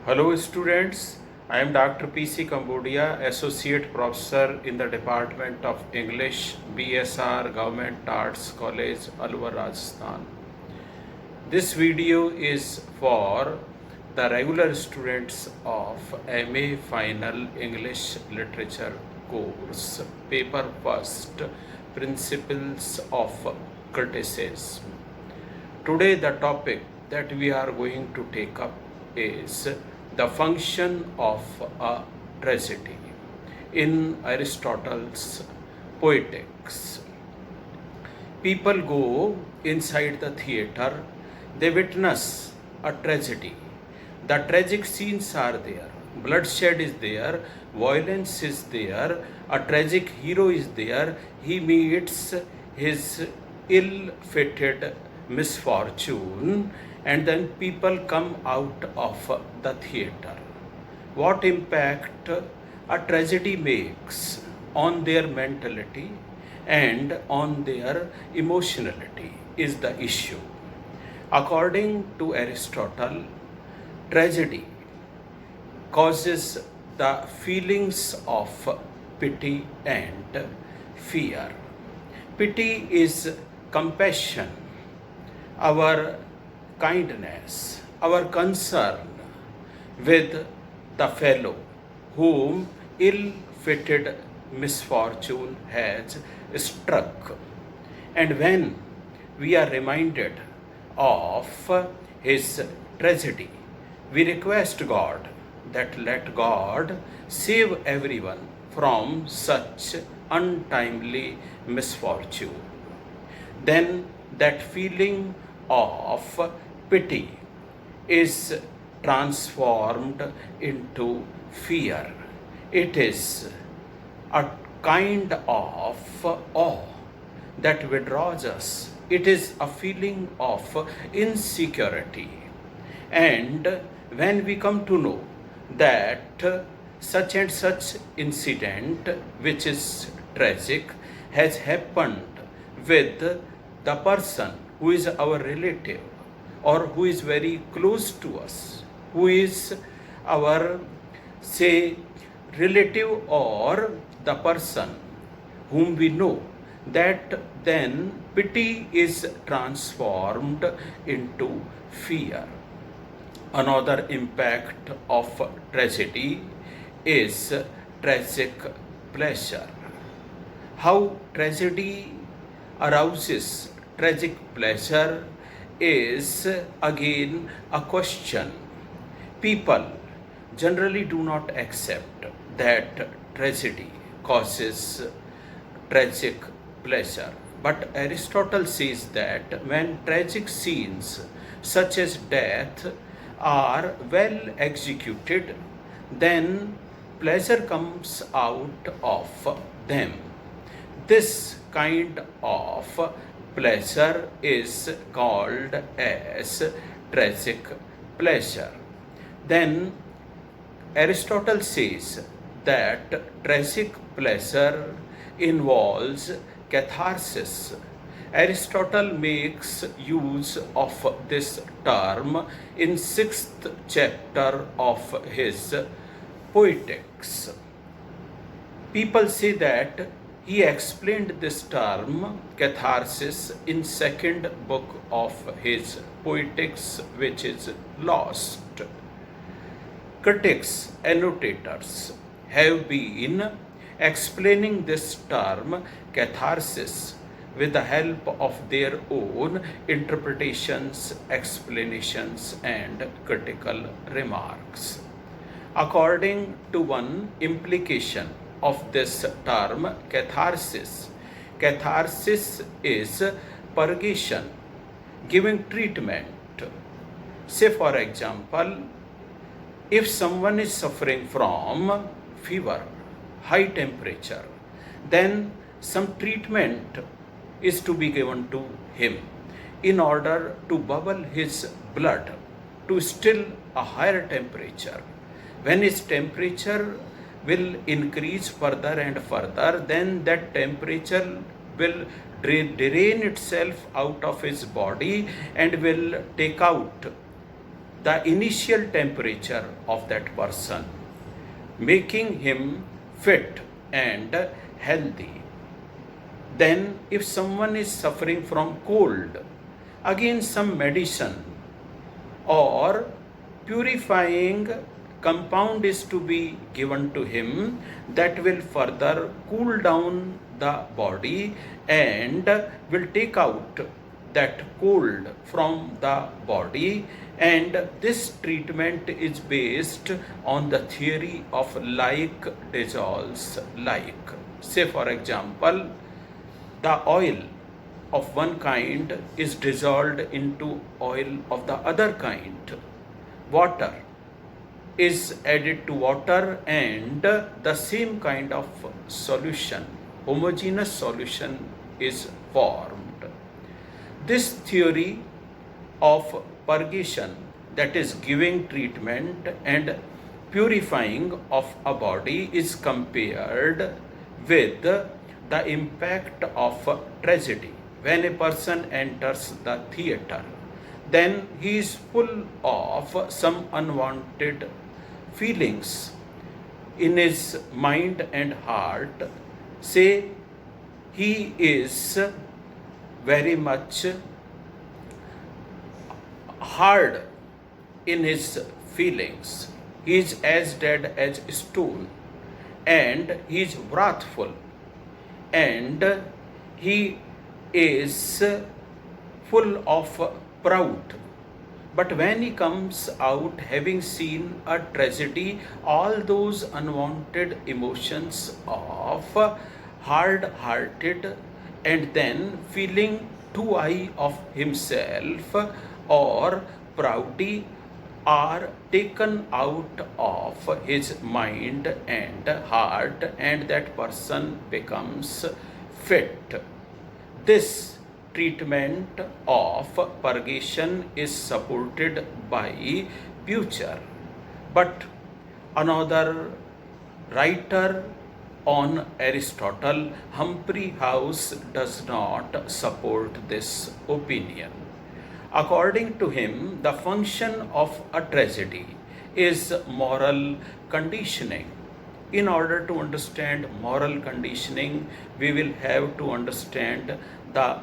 Hello students, I am Dr. PC Cambodia, Associate Professor in the Department of English, BSR Government Arts College, Alwar, Rajasthan. This video is for the regular students of MA Final English Literature course, paper first, Principles of Criticism. Today the topic that we are going to take up is the function of a tragedy in Aristotle's Poetics. People go inside the theater, they witness a tragedy. The tragic scenes are there, bloodshed is there, violence is there, a tragic hero is there, he meets his ill fated misfortune, and then people come out of the theater. What impact a tragedy makes on their mentality and on their emotionality is the issue. According to Aristotle, tragedy causes the feelings of pity and fear. Pity is compassion, our kindness, our concern with the fellow whom ill-fated misfortune has struck. And when we are reminded of his tragedy, we request God that let God save everyone from such untimely misfortune. Then that feeling of pity is transformed into fear. It is a kind of awe that withdraws us. It is a feeling of insecurity. And when we come to know that such and such incident, which is tragic, has happened with the person who is our relative or who is very close to us, who is our, say, relative or the person whom we know, that then pity is transformed into fear. Another impact of tragedy is tragic pleasure. How tragedy arouses tragic pleasure is again a question. People generally do not accept that tragedy causes tragic pleasure. But Aristotle says that when tragic scenes such as death are well executed, then pleasure comes out of them. This kind of pleasure is called as tragic pleasure. Then Aristotle says that tragic pleasure involves catharsis. Aristotle makes use of this term in 6th chapter of his Poetics. People say that he explained this term catharsis in 2nd book of his Poetics, which is lost. Critics, annotators have been explaining this term catharsis with the help of their own interpretations, explanations, and critical remarks. According to one implication of this term catharsis, catharsis is purgation, giving treatment. Say, for example, if someone is suffering from fever, high temperature, then some treatment is to be given to him in order to bubble his blood to still a higher temperature. When his temperature will increase further and further, then that temperature will drain itself out of his body and will take out the initial temperature of that person, making him fit and healthy. Then, if someone is suffering from cold, again some medicine or purifying compound is to be given to him that will further cool down the body and will take out that cold from the body. And this treatment is based on the theory of like dissolves like. Say, for example, the oil of one kind is dissolved into oil of the other kind. Water is added to water and the same kind of solution, homogeneous solution, is formed. This theory of purgation, that is giving treatment and purifying of a body, is compared with the impact of tragedy. When a person enters the theater, then he is full of some unwanted feelings in his mind and heart. Say, he is very much hard in his feelings. He is as dead as stone, and he is wrathful, and he is full of proud. But when he comes out having seen a tragedy, all those unwanted emotions of hard-hearted and then feeling too high of himself or proudy are taken out of his mind and heart, and that person becomes fit. This treatment of purgation is supported by Bucer, but another writer on Aristotle, Humphrey House, does not support this opinion. According to him, the function of a tragedy is moral conditioning. In order to understand moral conditioning, we will have to understand the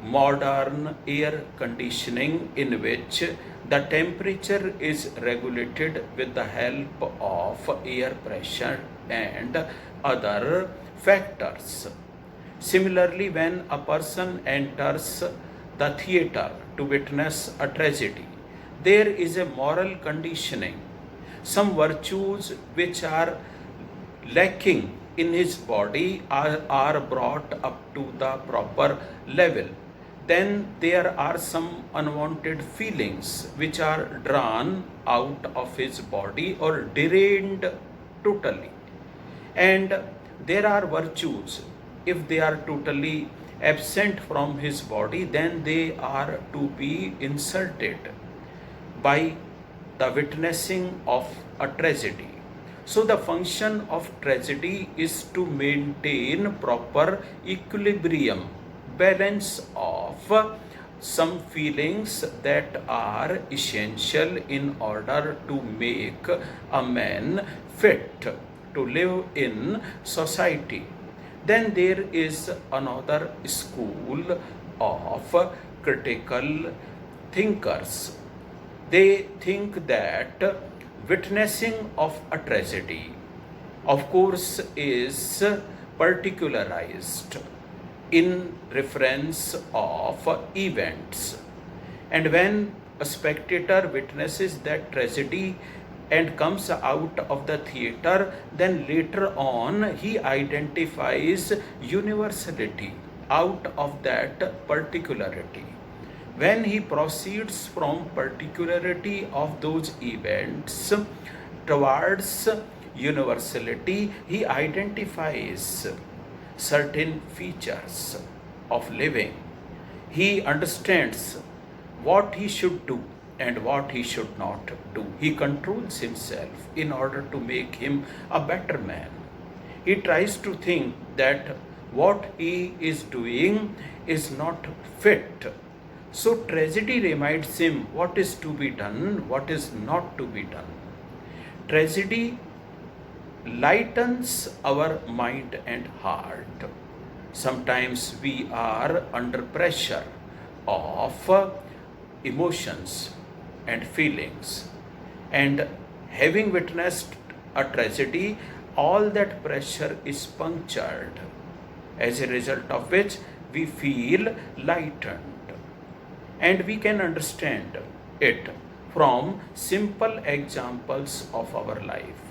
modern air conditioning, in which the temperature is regulated with the help of air pressure and other factors. Similarly, when a person enters the theater to witness a tragedy, there is a moral conditioning. Some virtues which are lacking in his body are brought up to the proper level. Then there are some unwanted feelings which are drawn out of his body or drained totally. And there are virtues, if they are totally absent from his body, then they are to be inserted by the witnessing of a tragedy. So the function of tragedy is to maintain proper equilibrium, balance of some feelings that are essential in order to make a man fit to live in society. Then there is another school of critical thinkers. They think that witnessing of a tragedy, of course, is particularized in reference of events. And when a spectator witnesses that tragedy and comes out of the theater, then later on he identifies universality out of that particularity. When he proceeds from particularity of those events towards universality, he identifies certain features of living. He understands what he should do and what he should not do. He controls himself in order to make him a better man. He tries to think that what he is doing is not fit. So tragedy reminds him what is to be done, what is not to be done. Tragedy lightens our mind and heart. Sometimes we are under pressure of emotions and feelings, and having witnessed a tragedy, all that pressure is punctured, as a result of which we feel lightened. And we can understand it from simple examples of our life.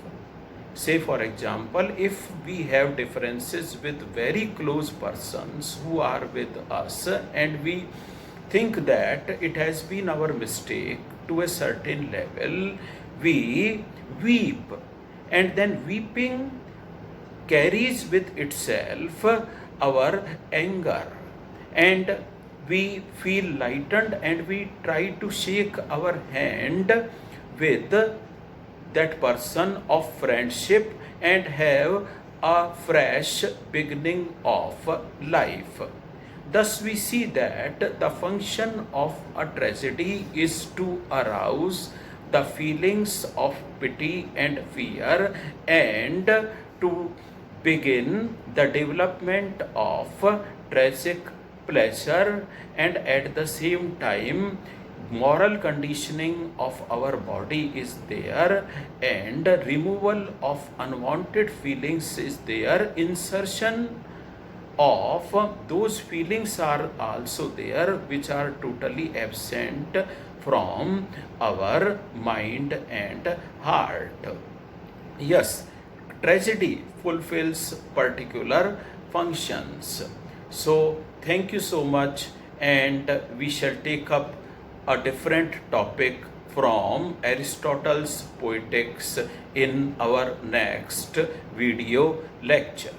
Say, for example, if we have differences with very close persons who are with us, and we think that it has been our mistake to a certain level, we weep, and then weeping carries with itself our anger, and we feel lightened, and we try to shake our hand with that person of friendship and have a fresh beginning of life. Thus, we see that the function of a tragedy is to arouse the feelings of pity and fear, and to begin the development of tragic pleasure, and at the same time moral conditioning of our body is there, and removal of unwanted feelings is there. Insertion of those feelings are also there which are totally absent from our mind and heart. Yes, tragedy fulfills particular functions. So, thank you so much, and we shall take up a different topic from Aristotle's Poetics in our next video lecture.